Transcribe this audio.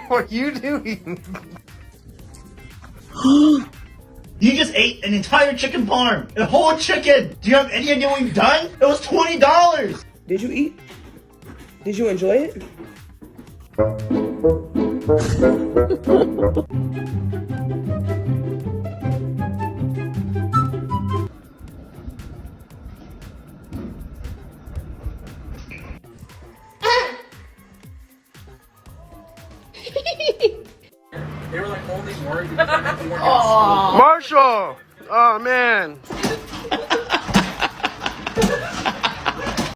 What are you doing? You just ate an entire chicken parm. A whole chicken. Do you have any idea what you've done? It was $20. Did you eat? Did you enjoy it? They were like holding words.